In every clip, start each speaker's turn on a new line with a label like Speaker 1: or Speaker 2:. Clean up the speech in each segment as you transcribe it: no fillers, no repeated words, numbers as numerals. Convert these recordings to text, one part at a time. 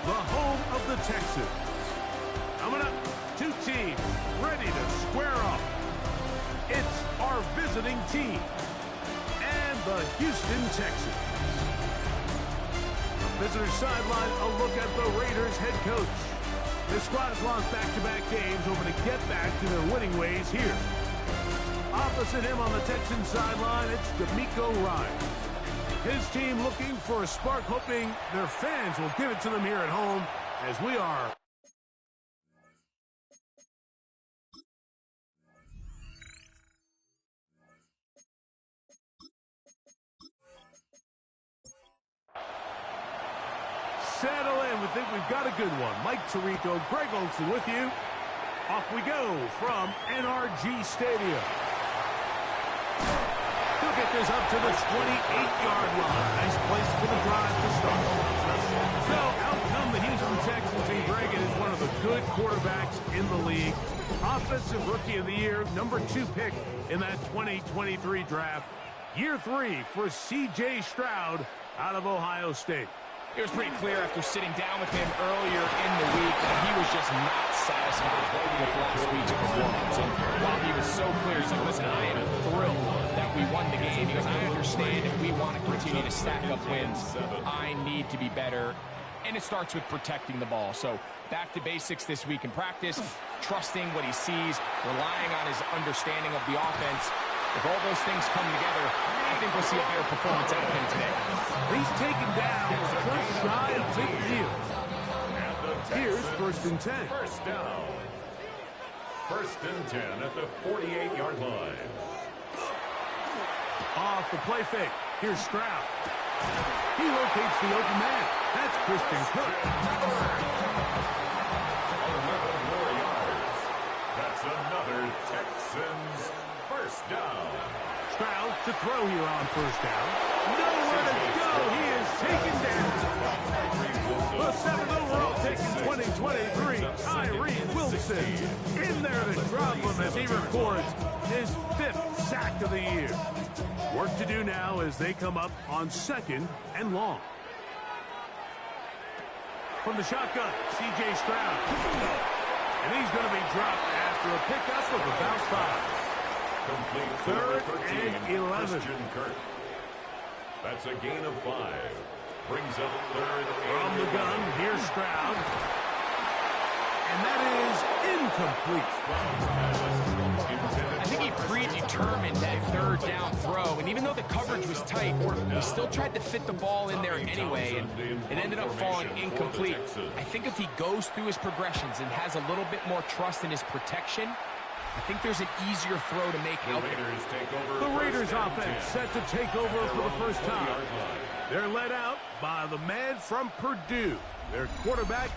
Speaker 1: the home of the Texans. Coming up, two teams ready to square off. It's our visiting team and the Houston Texans. The visitor sideline, a look at the Raiders head coach. This squad has lost back-to-back games, hoping to get back to their winning ways here. Opposite him on the Texans sideline, it's D'Amico Ryan. His team looking for a spark, hoping their fans will give it to them here at home, as we are. Settle in. We think we've got a good one. Mike Tirico, Greg Olsen with you. Off we go from NRG Stadium. He'll get this up to the 28-yard line. Nice place for the drive to start. So out come the Houston Texans, and Greg is one of the good quarterbacks in the league. Offensive Rookie of the Year, #2 pick in that 2023 draft. Year 3 for C.J. Stroud out of Ohio State.
Speaker 2: It was pretty clear after sitting down with him earlier in the week that he was just not satisfied with last week's performance. And while he was so clear, he said, listen, I am thrilled that we won the game because I understand if we want to continue to stack up wins, I need to be better. And it starts with protecting the ball. So back to basics this week in practice, trusting what he sees, relying on his understanding of the offense. If all those things come together, I think we'll see a better performance out of him today.
Speaker 1: He's taken down just shy of midfield. Here's 1st and 10.
Speaker 3: First down. 1st and 10 at the 48-yard line.
Speaker 1: Off the play fake. Here's Stroud. He locates the open man. That's Christian Kirk.
Speaker 3: 11 more yards. That's another Texans first down.
Speaker 1: Stroud to throw here on 1st down. Nowhere to go. He is taken down. The 7th overall pick in 2023, Tyree Wilson. In there to drop him as he records his 5th sack of the year. Work to do now as they come up on 2nd and long. From the shotgun, C.J. Stroud. And he's going to be dropped after a pickup of about 5.
Speaker 3: Complete
Speaker 1: 3rd
Speaker 3: 13,
Speaker 1: and 11.
Speaker 3: Christian Kirk. That's a gain of 5. Brings up 3rd
Speaker 1: From
Speaker 3: and
Speaker 1: the gun, here's Stroud. And that is incomplete.
Speaker 2: I think he predetermined that 3rd down throw, and even though the coverage was tight, he still tried to fit the ball in there anyway, and it ended up falling incomplete. I think if he goes through his progressions and has a little bit more trust in his protection, I think there's an easier throw to make out there.
Speaker 1: The Raiders offense set to take over for the first time. They're led out by the man from Purdue, their quarterback,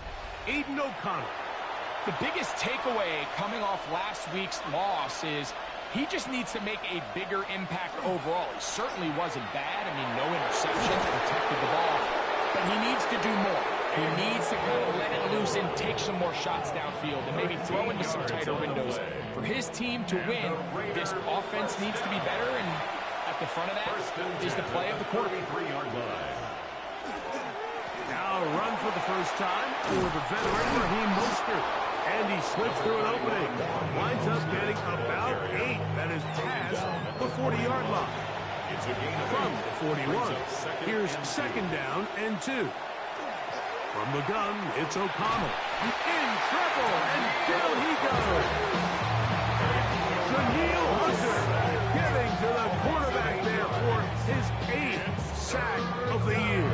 Speaker 1: Aiden O'Connell.
Speaker 2: The biggest takeaway coming off last week's loss is he just needs to make a bigger impact overall. He certainly wasn't bad. I mean, no interceptions, protected the ball. But he needs to do more. He needs to kind of let it loose and take some more shots downfield and maybe throw into some tighter windows. For his team to win, this offense needs to be better, and at the front of that is the play of the quarterback.
Speaker 1: Now a run for the first time for the veteran Raheem Mostert. And he slips through an opening. Winds up getting about 8. That is past the 40-yard line. From the 41, here's 2nd down and 2. From the gun, it's O'Connell. In trouble, and down he goes. Daniil Hunter getting to the quarterback there for his 8th sack of the year.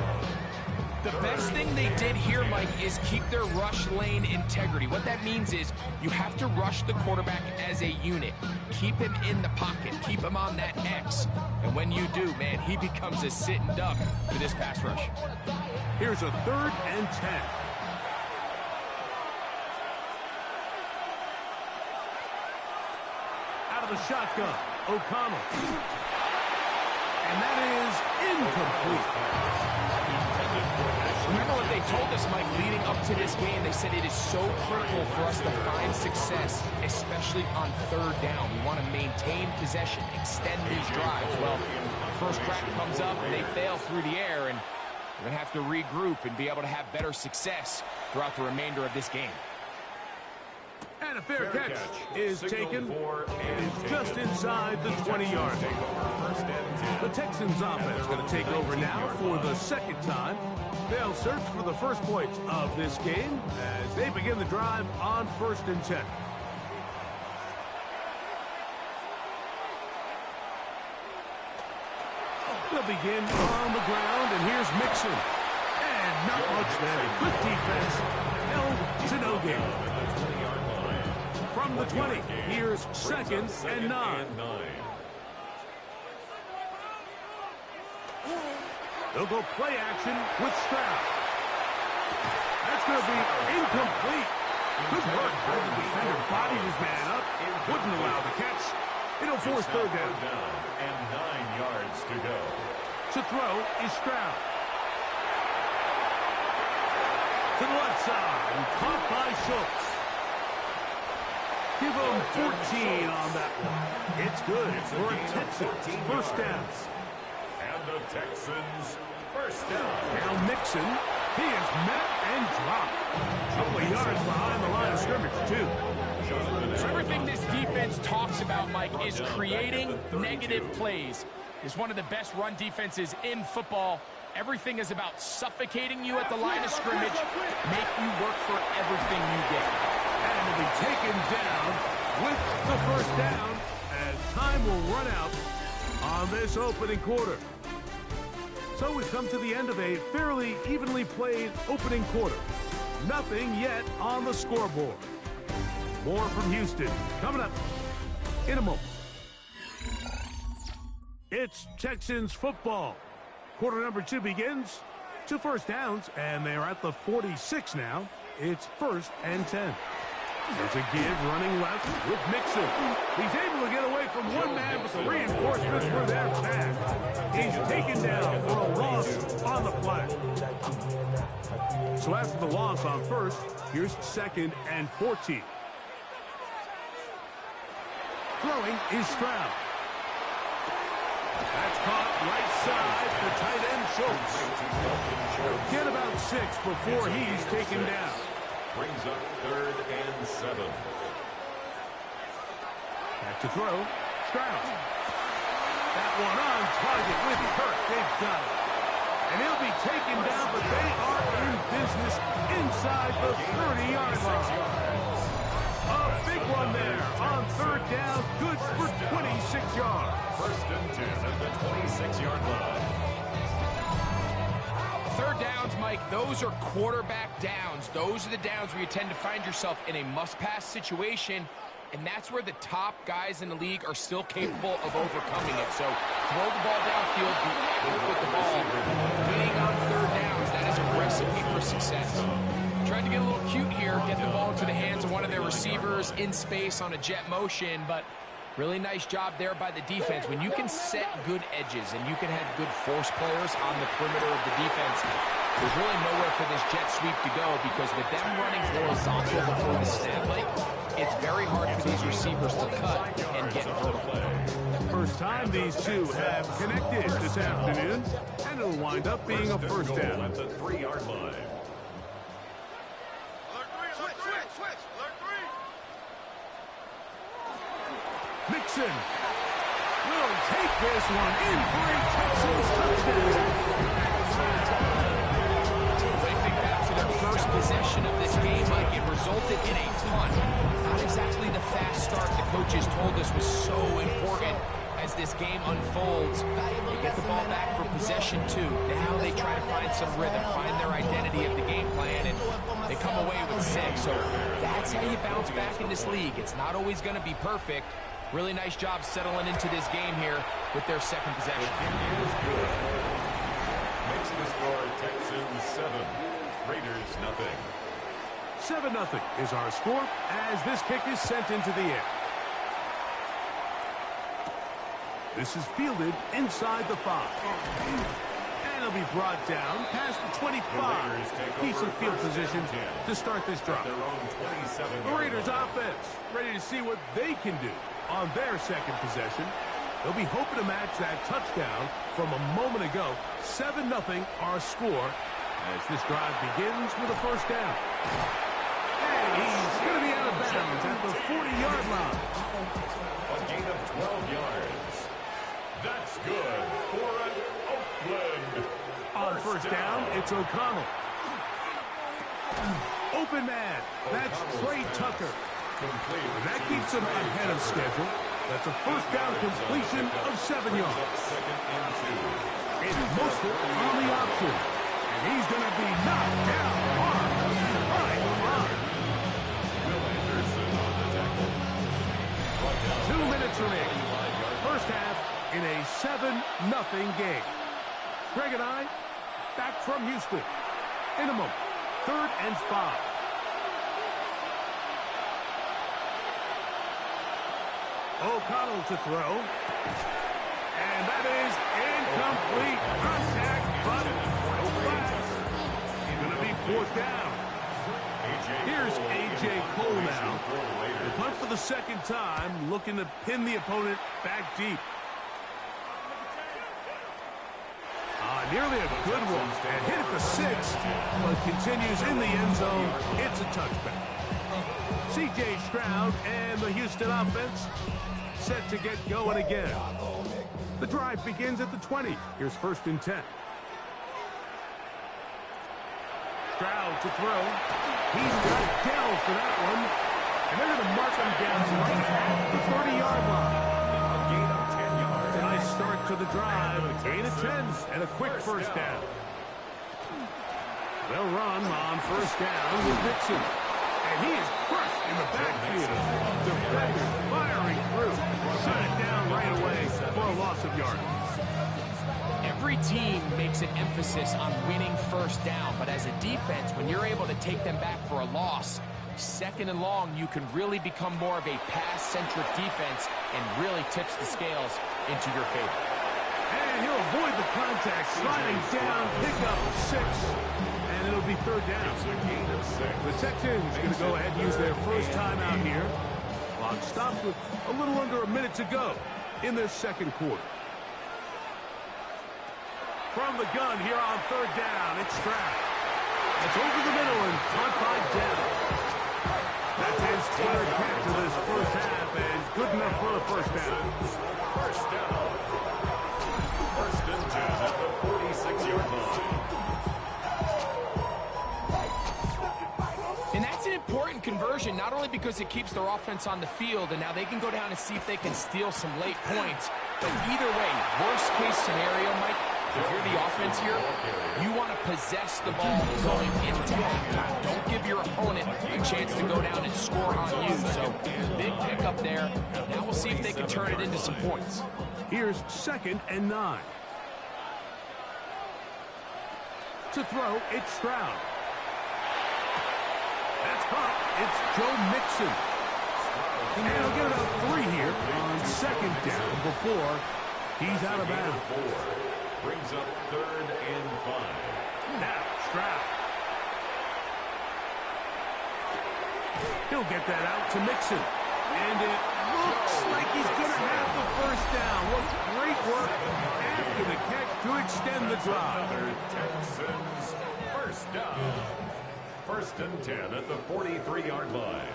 Speaker 2: The best thing they did here, Mike, is keep their rush lane integrity. What that means is you have to rush the quarterback as a unit. Keep him in the pocket. Keep him on that X. And when you do, man, he becomes a sitting duck for this pass rush.
Speaker 1: Here's a 3rd and 10. Out of the shotgun, O'Connell. And that is incomplete.
Speaker 2: Remember what they told us, Mike, leading up to this game? They said it is so critical for us to find success, especially on 3rd down. We want to maintain possession, extend these drives. Well, first crack comes up, and they fail through the air, and We're going to have to regroup and be able to have better success throughout the remainder of this game.
Speaker 1: And a fair catch is taken. It's just inside the 20-yard line. The Texans offense going to take over now for the second time. They'll search for the first points of this game as they begin the drive on 1st and 10. They'll begin on the ground, and here's Mixon. And not much there. Good defense. Held to no gain. From the 20, here's 2nd and 9. They'll go play action with Stroud. That's going to be incomplete. Good work. The defender bodied his man up. Wouldn't allow the catch. It'll force 3rd down.
Speaker 3: And 9 yards to go.
Speaker 1: To throw is Stroud. To the left side. And caught by Schultz. Give him 14 on that one. It's good for a Texans first down.
Speaker 3: And the Texans first down.
Speaker 1: Now Mixon, he is met and dropped. A couple of yards behind the line of scrimmage, too.
Speaker 2: So everything this defense talks about, Mike, is creating negative plays. It's one of the best run defenses in football. Everything is about suffocating you at the line of scrimmage, make you work for everything you get.
Speaker 1: And to be taken down with the first down as time will run out on this opening quarter. So we've come to the end of a fairly evenly played opening quarter. Nothing yet on the scoreboard. More from Houston coming up in a moment. It's Texans football. Quarter number 2 begins. 2 first downs, and they're at the 46 now. It's 1st and 10. There's a give running left with Mixon. He's able to get away from one man, but the reinforcements were there fast. He's taken down for a loss on the play. So after the loss on 1st, here's 2nd and 14. Throwing is Stroud. That's caught right side for tight end Schultz. Get about 6 before he's taken down.
Speaker 3: Brings up 3rd and 7.
Speaker 1: Back to throw. Stroud. That one on target with Kirk. They've got it. And he'll be taken down, but they are in business inside the 30-yard line. A big one there on 3rd down. Good for 26 yards.
Speaker 3: 1st and 10 at the 26-yard line.
Speaker 2: 3rd downs, Mike, those are quarterback downs. Those are the downs where you tend to find yourself in a must-pass situation, and that's where the top guys in the league are still capable of overcoming it. So throw the ball downfield, be accurate with the ball. Winning on 3rd downs, that is a recipe for success. Tried to get a little cute here, get the ball into the hands of one of their receivers in space on a jet motion, but really nice job there by the defense. When you can set good edges and you can have good force players on the perimeter of the defense, there's really nowhere for this jet sweep to go, because with them running horizontal before the snap, Mike, it's very hard for these receivers to cut and get vertical.
Speaker 1: First time these two have connected this afternoon, and it'll wind up being a 1st down.
Speaker 3: At the 3-yard line.
Speaker 1: Mixon will take this one in for a Texans touchdown.
Speaker 2: When you think back to their first possession of this game, Mike, it resulted in a punt. Not exactly the fast start the coaches told us was so important as this game unfolds. They get the ball back for possession 2. Now they try to find some rhythm, find their identity of the game plan, and they come away with 6. So that's how you bounce back in this league. It's not always going to be perfect. Really nice job settling into this game here with their 2nd possession.
Speaker 3: Makes the score Texans 7, Raiders nothing.
Speaker 1: 7-0 is our score as this kick is sent into the air. This is fielded inside the 5. And it'll be brought down past the 25. Decent field position to start this drive. The Raiders offense ready to see what they can do on their 2nd possession. They'll be hoping to match that touchdown from a moment ago. 7-0 our score as this drive begins with a first down. And he's going to be out of bounds at the 40-yard line.
Speaker 3: A gain of 12 yards. That's good for an Oakland.
Speaker 1: On first down, it's O'Connell. Open man. That's Trey Tucker. And that keeps him ahead of schedule. That's a first down completion of 7 yards. It's Mostert on the option. And he's going to be knocked down hard by the run. 2 minutes remaining. First half in a 7-0 game. Greg and I back from Houston. In a moment. 3rd and 5. O'Connell to throw. And that is incomplete. Contact, but no flags. He's going to be 4th down. Here's A.J. Cole now. The punt for the second time, looking to pin the opponent back deep. Nearly a good one. And hit at the 6, but continues in the end zone. It's a touchback. C.J. Stroud and the Houston offense set to get going again. The drive begins at the 20. Here's 1st and 10. Stroud to throw. He's got Dell for that one. And they're going to mark him down right at the 30-yard line. Nice start to the drive. Gain of 10 and a quick first down. They'll run on first down with Nixon. And he is crushed in the backfield. Defenders firing through. Shut it down right away for a loss of yards.
Speaker 2: Every team makes an emphasis on winning first down, but as a defense, when you're able to take them back for a loss, 2nd and long, you can really become more of a pass-centric defense and really tips the scales into your favor.
Speaker 1: And he'll avoid the contact, sliding down, pick up 6, and it'll be 3rd down. The Texans going to go ahead and use their first timeout here. Clock stops with a little under a minute to go in their second quarter. From the gun here on 3rd down, it's Stroud. It's over the middle and caught by Dell. That's his 3rd catch of this first half, and good enough for a first down.
Speaker 3: First down. 1st and 10 at the 46-yard line.
Speaker 2: And that's an important conversion, not only because it keeps their offense on the field, and now they can go down and see if they can steal some late points. But either way, worst case scenario, Mike, if you're the offense here, you want to possess the ball going into halftime. Don't give your opponent a chance to go down and score on you. So, big pickup there. Now we'll see if they can turn it into some points.
Speaker 1: Here's 2nd and 9. To throw, it's Stroud. That's caught. It's Joe Mixon. And he'll get about 3 here on 2nd down before he's out of bounds.
Speaker 3: Brings up 3rd and 5.
Speaker 1: Now, Stroud. He'll get that out to Mixon. And it looks like he's going to have the first down. What great work after the catch to extend the drive.
Speaker 3: Texans first down. 1st and 10 at the 43-yard line.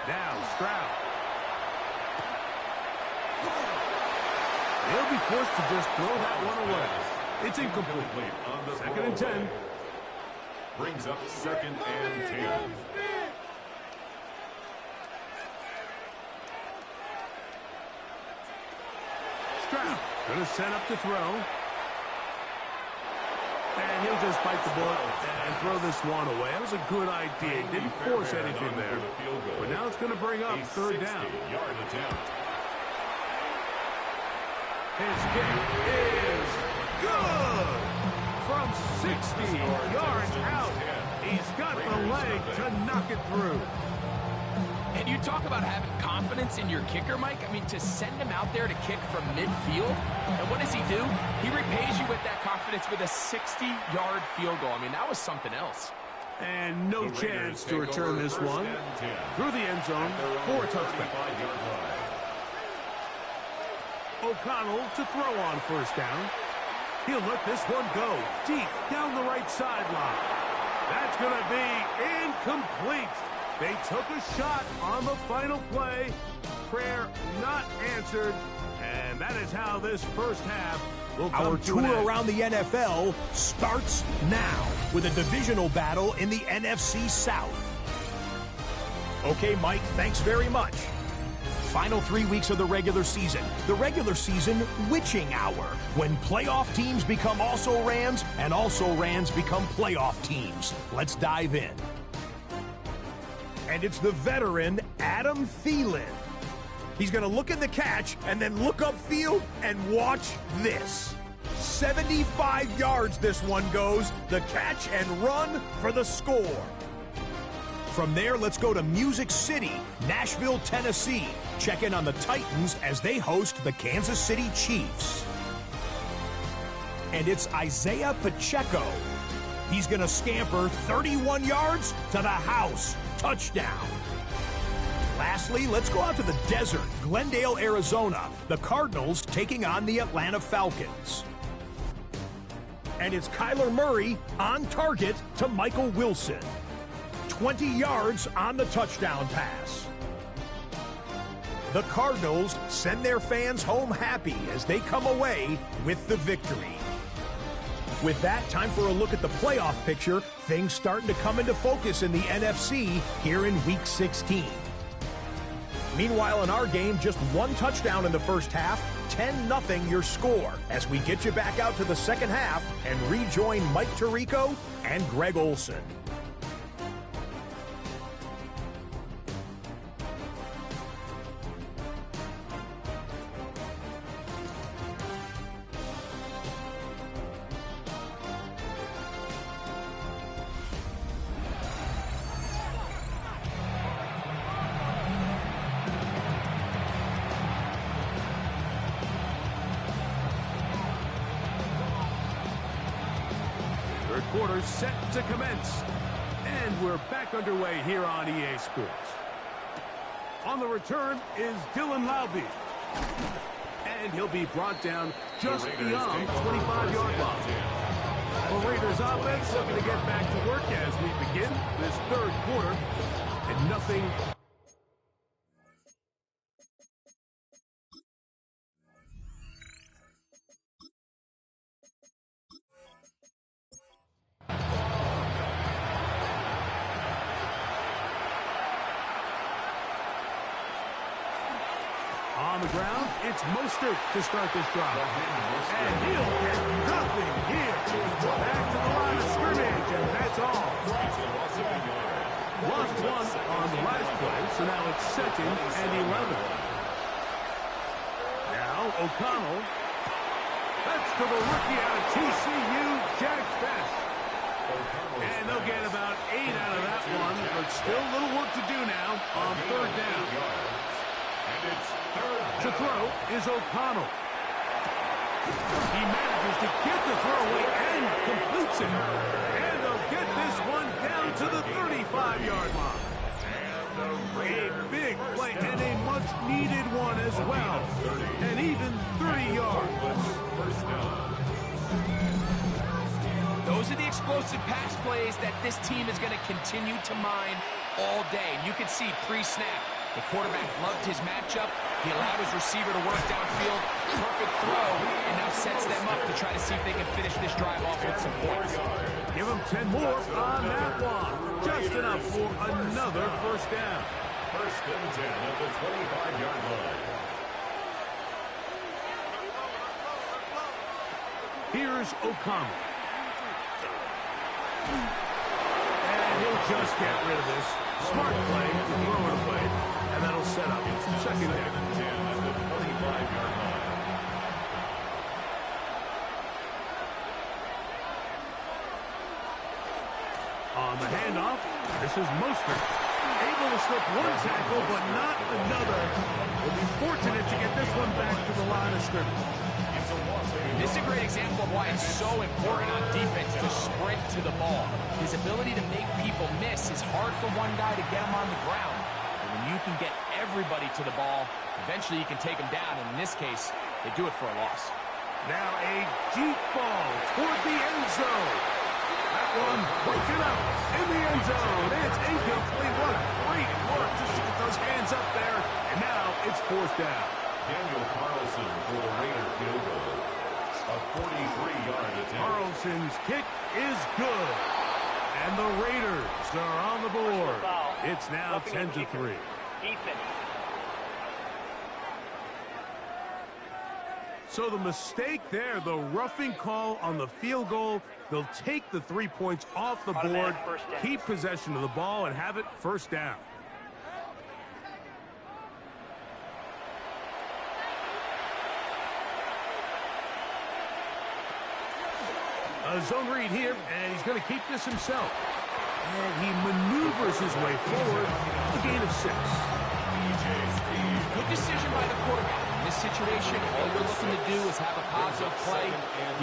Speaker 1: Now, Stroud. They'll be forced to just throw that one away. It's incomplete.
Speaker 3: On the
Speaker 1: 2nd and 10.
Speaker 3: Brings up 2nd and 10.
Speaker 1: Stroud going to set up to throw. And he'll just bite the bullet and throw this one away. That was a good idea. Didn't force anything there. But now it's going to bring up 3rd down.
Speaker 3: Yard attempt.
Speaker 1: His kick is good. From 60 yards out, he's got the leg to knock it through.
Speaker 2: And you talk about having confidence in your kicker, Mike. I mean, to send him out there to kick from midfield, and what does he do? He repays you with that confidence with a 60-yard field goal. I mean, that was something else.
Speaker 1: And no chance to return this one through the end zone for a touchback. O'Connell to throw on first down. He'll let this one go deep down the right sideline. That's going to be incomplete. They took a shot on the final play. Prayer not answered. And that is how this first half will come
Speaker 4: Our
Speaker 1: to an
Speaker 4: tour
Speaker 1: end.
Speaker 4: around the NFL starts now with a divisional battle in the NFC South. Okay, Mike, thanks very much. Final 3 weeks of the regular season. The regular season witching hour, when playoff teams become also-rans and also-rans become playoff teams. Let's dive in. And it's the veteran Adam Thielen. He's going to look at the catch and then look upfield and watch this. 75 yards this one goes. The catch and run for the score. From there, let's go to Music City, Nashville, Tennessee. Check in on the Titans as they host the Kansas City Chiefs. And it's Isaiah Pacheco. He's going to scamper 31 yards to the house. Touchdown. Lastly, let's go out to the desert, Glendale, Arizona. The Cardinals taking on the Atlanta Falcons. And it's Kyler Murray on target to Michael Wilson. 20 yards on the touchdown pass. The Cardinals send their fans home happy as they come away with the victory. With that, time for a look at the playoff picture. Things starting to come into focus in the NFC here in Week 16. Meanwhile, in our game, just one touchdown in the first half, 10-0 your score, as we get you back out to the second half and rejoin Mike Tirico and Greg Olson.
Speaker 1: Third quarter set to commence. And we're back underway here on EA Sports. On the return is Dylan Laube. And he'll be brought down just beyond the 25-yard line. The Raiders offense looking to get back to work as we begin this third quarter. And nothing... On the ground, it's Mostert to start this drive. And he'll get nothing here. Back to the line of scrimmage, and that's all. Lost one on the last play, so now it's 2nd and 11. Now O'Connell. That's to the rookie out of TCU, Jack Best. And they'll get about 8 out of that one, but still a little work to do now on third down. To throw is O'Connell. He manages to get the throw away and completes it. And they'll get this one down to the 35-yard line. A big play and a much-needed one as well. And even 30 yards.
Speaker 2: Those are the explosive pass plays that this team is going to continue to mine all day. And you can see pre-snap, the quarterback loved his matchup. He allowed his receiver to work downfield. Perfect throw, and now sets them up to try to see if they can finish this drive off with some points.
Speaker 1: Give them 10 more on that one. Just enough for another first down.
Speaker 3: 1st and 10 at the 25-yard line.
Speaker 1: Here's O'Connell. And he'll just get rid of this. Smart play to throw it away. And that'll set up 2nd down.
Speaker 3: 10 at the 25-yard line.
Speaker 1: On the handoff, this is Mostert. Able to slip one tackle, but not another. Will be fortunate to get this one back to the line of scrimmage.
Speaker 2: This is a great example of why it's so important on defense to sprint to the ball. His ability to make people miss is hard for one guy to get him on the ground. But when you can get everybody to the ball, eventually you can take him down, and in this case, they do it for a loss.
Speaker 1: Now a deep ball toward the end zone. That one broken up in the end zone. It's incomplete. What great work to shoot those hands up there. And now it's fourth down.
Speaker 3: Daniel Carlson for the Raider field goal. A 43-yard attempt.
Speaker 1: Carlson's kick is good. And the Raiders are on the board. It's now 10-3. So the mistake there, the roughing call on the field goal, they'll take the 3 points off the board, keep possession of the ball, and have it first down. A zone read here, and he's going to keep this himself. And he maneuvers his way forward, a gain of 6.
Speaker 2: Good decision by the quarterback. In this situation, all you're looking to do is have a positive play.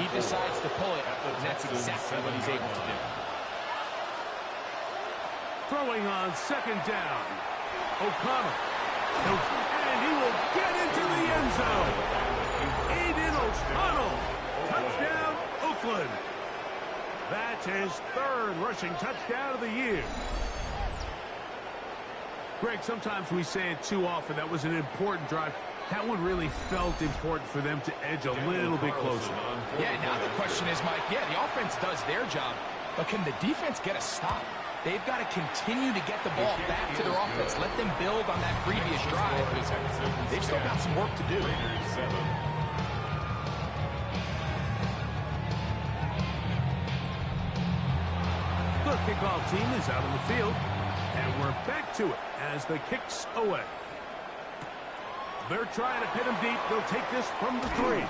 Speaker 2: He decides to pull it, and that's exactly what he's able to do.
Speaker 1: Throwing on second down. O'Connell. And he will get into the end zone. Aiden O'Connell. Touchdown, Oakland. That's his third rushing touchdown of the year. Greg, sometimes we say it too often. That was an important drive. That one really felt important for them to edge a little bit closer.
Speaker 2: Yeah, now the question is, Mike, yeah, the offense does their job, but can the defense get a stop? They've got to continue to get the ball back to their offense. Let them build on that previous drive, because they've still got some work to do.
Speaker 1: The kickoff team is out on the field, and we're back to it as the kick's away. They're trying to pin him deep. They'll take this from the 3.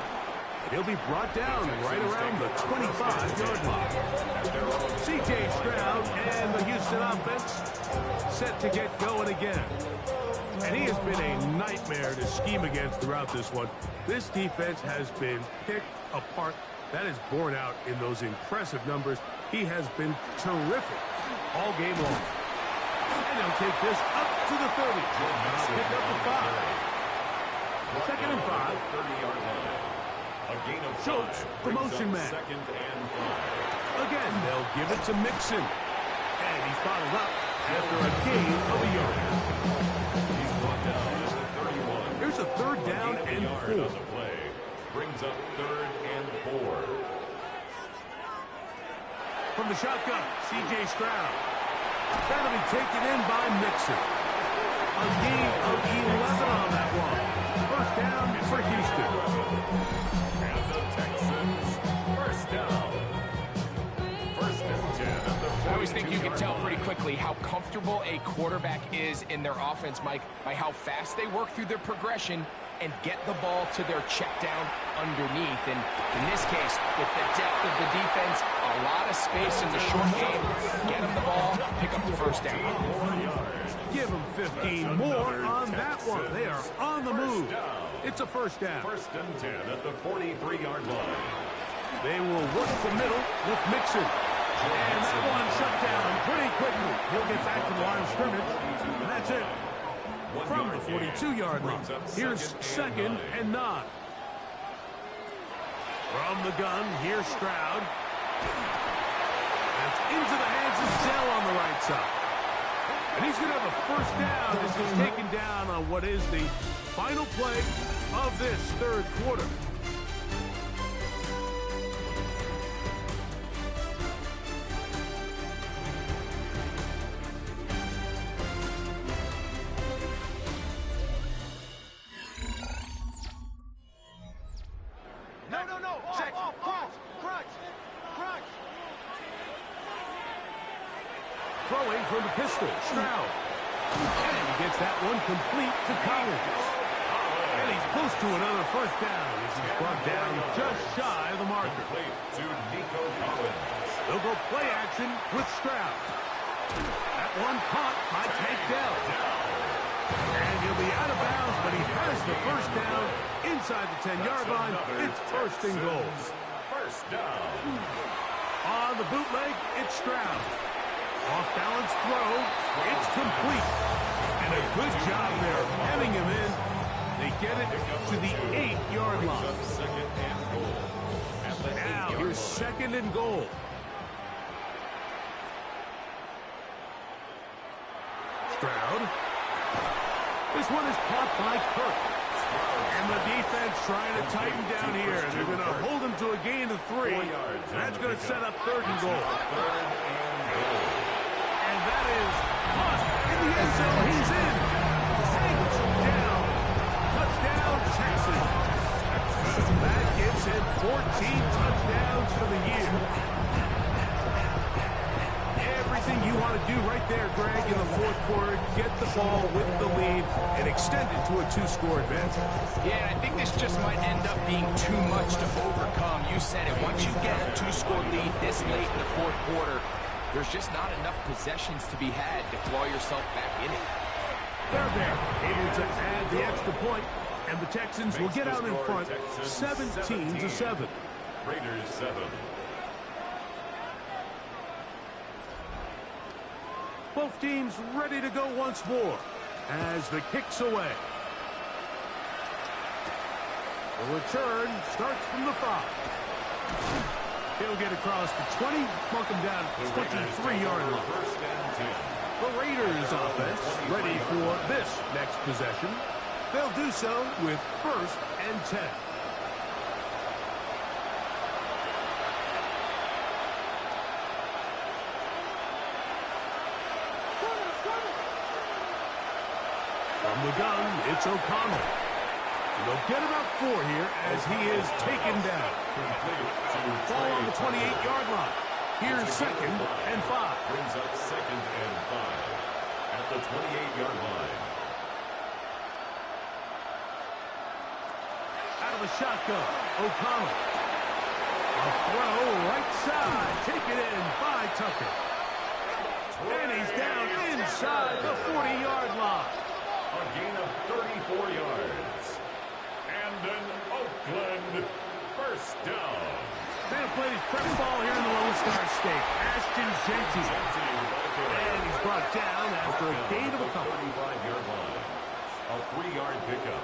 Speaker 1: He'll be brought down right around the 25-yard line. C.J. Stroud and the Houston offense set to get going again. And he has been a nightmare to scheme against throughout this one. This defense has been picked apart. That is borne out in those impressive numbers. He has been terrific all game long. And they'll take this up to the 30. Pick up the 5. Second and 5.
Speaker 3: 30-yard line. A gain of 5.
Speaker 1: Schultz, the motion man.
Speaker 3: Second and 5.
Speaker 1: Again, they'll give it to Mixon. And he's bottled up after a gain of a yard.
Speaker 3: He's brought down at the 31.
Speaker 1: Here's a third down and 4.
Speaker 3: On the play. Brings up 3rd and 4.
Speaker 1: From the shotgun, C.J. Stroud. That'll be taken in by Mixon. A gain of 11 on that one. First down for Houston.
Speaker 3: And the Texans, first down. First and 10 at the
Speaker 2: I always think you can tell pretty quickly how comfortable a quarterback is in their offense, Mike, by how fast they work through their progression and get the ball to their check down underneath. And in this case, with the depth of the defense, a lot of space in the short game, get them the ball, pick up the first down.
Speaker 1: Give them 15 more on that one. They are on the move. It's a first down.
Speaker 3: First and 10 at the 43-yard line.
Speaker 1: They will work the middle with Mixon. And that one shut down pretty quickly. He'll get back to the line of scrimmage. And that's it. From the 42-yard line. Here's second and 9. From the gun, here's Stroud. That's into the hands of Zell on the right side. And he's going to have a first down. This is taken down on what is the final play of this third quarter. Throwing from the pistol, Stroud. And he gets that one complete to Collins. And he's close to another first down as he's brought down just shy of the marker.
Speaker 3: To Nico Collins.
Speaker 1: They'll go play action with Stroud. That one caught by Tank Dell. And he'll be out of bounds, but he has the first down inside the 10-yard line. It's first and goal.
Speaker 3: First down.
Speaker 1: On the bootleg, it's Stroud. Off-balance throw, it's complete. And a good job there, hemming him in. They get it to the 8-yard line. Now, here's 2nd and goal. Stroud. This one is caught by Kirk. And the defense trying to tighten down here. They're going to hold him to a gain of 3. And that's going to set up 3rd and goal. And that is caught in the end zone. He's in. Tanked down. Touchdown, Texans. That gives him 14 touchdowns for the year. Everything you want to do right there, Greg, in the 4th quarter, get the ball with the lead and extend it to a 2-score advantage.
Speaker 2: Yeah, I think this just might end up being too much to overcome. You said it. Once you get a 2-score lead this late in the 4th quarter, there's just not enough possessions to be had to claw yourself back in it.
Speaker 1: They're there, able to add the extra point, and the Texans will get out in front 17-7.
Speaker 3: Raiders 7.
Speaker 1: Both teams ready to go once more as the kick's away. The return starts from the 5. He'll get across the 20, mark him down at the 23-yard line. The Raiders offense ready for this next possession. They'll do so with 1st and 10. From the gun, it's O'Connell. They'll get about 4 here as he is taken down. Ball on the 28-yard line. Here's 2nd and 5.
Speaker 3: Brings up 2nd and 5 at the 28-yard line.
Speaker 1: Out of the shotgun, O'Connell. A throw right side. Taken in by Tucker. And he's down inside the 40-yard line.
Speaker 3: A gain of 34 yards. And an Oakland first down.
Speaker 1: Man played his prep ball here in the Lone Star State. Ashton Genty. And he's brought down after a gain of a couple.
Speaker 3: 35-yard line. A 3-yard pickup.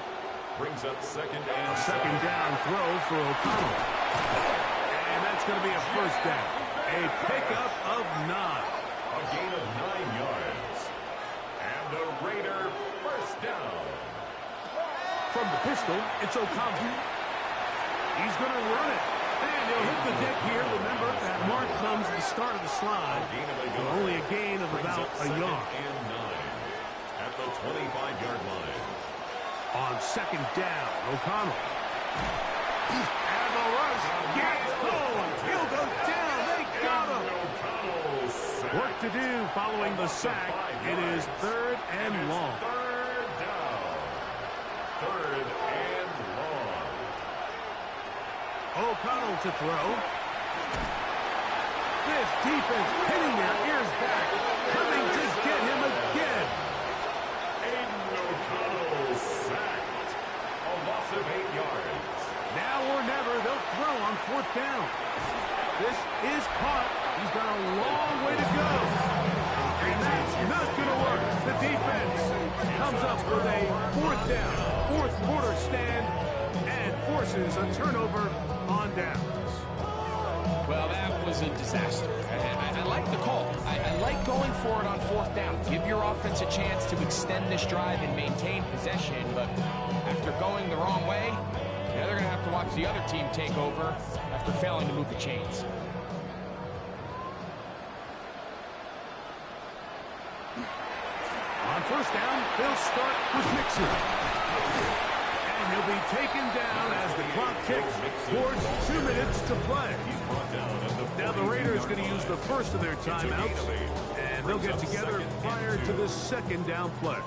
Speaker 3: Brings up 2nd and
Speaker 1: A 2nd down throw for O'Connell. And that's going to be a first down. A pickup of 9.
Speaker 3: A gain of 9 yards. And a Raider first down.
Speaker 1: From the pistol, it's O'Connell. He's going to run it. And he'll hit the deck here. Remember, that mark comes at the start of the slide. Only a gain of about a yard.
Speaker 3: And 9 at the 25-yard line.
Speaker 1: On 2nd down, O'Connell. And the rush gets going. He'll go down. They got him. Work to do following the sack. It is 3rd and long.
Speaker 3: 3rd down. 3rd and long.
Speaker 1: O'Connell to throw. This defense pinning their ears back. Coming to get him again.
Speaker 3: Aiden O'Connell sacked. A loss of 8 yards.
Speaker 1: Now or never, they'll throw on 4th down. This is caught. He's got a long way to go. And that's not going to work. The defense comes up with a 4th down, 4th quarter stand, and forces a turnover on downs.
Speaker 2: Well, that was a disaster. I like the call. I like going for it on 4th down. Give your offense a chance to extend this drive and maintain possession. But after going the wrong way, they're going to have to watch the other team take over after failing to move the chains.
Speaker 1: On 1st down, they'll start with Mixon. And he'll be taken down as the clock ticks towards 2 minutes to play. Now the Raiders going to use the first of their timeouts, and they'll get together prior to the 2nd down play.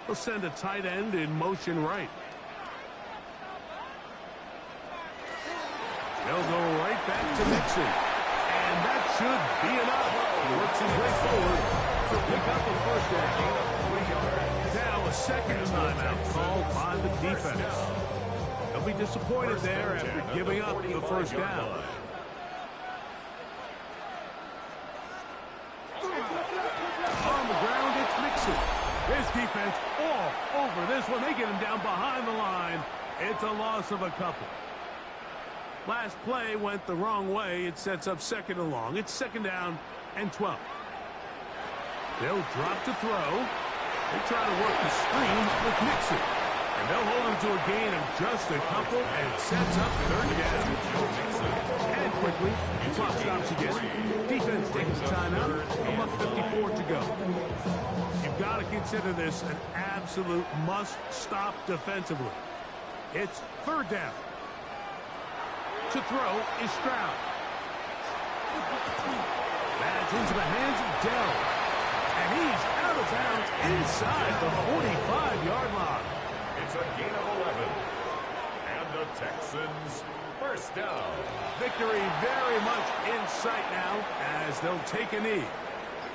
Speaker 1: They'll send a tight end in motion right. They'll go right back to Mixon. And that should be enough. He works his way forward to pick up the first down. Now a 2nd timeout called by the defense. They'll be disappointed there after giving up the first down. On the ground, it's Mixon. His defense all over this one. They get him down behind the line. It's a loss of a couple. Last play went the wrong way. It sets up second and long. It's second down and 12. They'll drop to throw. They try to work the screen with Mixon. And they'll hold him to a gain of just a couple and sets up third down. And quickly, clock stops again. Defense takes a timeout. A $1:54 to go. You've got to consider this an absolute must-stop defensively. It's third down. To throw is Stroud. That's into the hands of Dell. And he's out of bounds inside the 45-yard line.
Speaker 3: It's a gain of 11. And the Texans first down.
Speaker 1: Victory very much in sight now as they'll take a knee.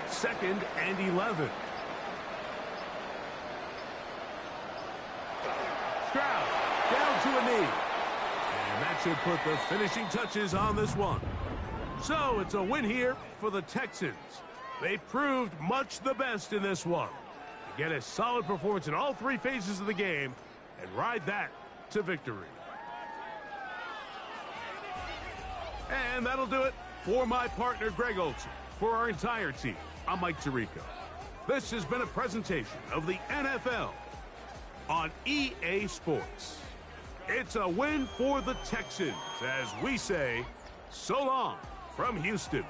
Speaker 1: Second and 11. Stroud down to a knee. And that should put the finishing touches on this one. So it's a win here for the Texans. They proved much the best in this one. They get a solid performance in all three phases of the game and ride that to victory. And that'll do it for my partner, Greg Olson. For our entire team, I'm Mike Tirico. This has been a presentation of the NFL on EA Sports. It's a win for the Texans as we say so long from Houston.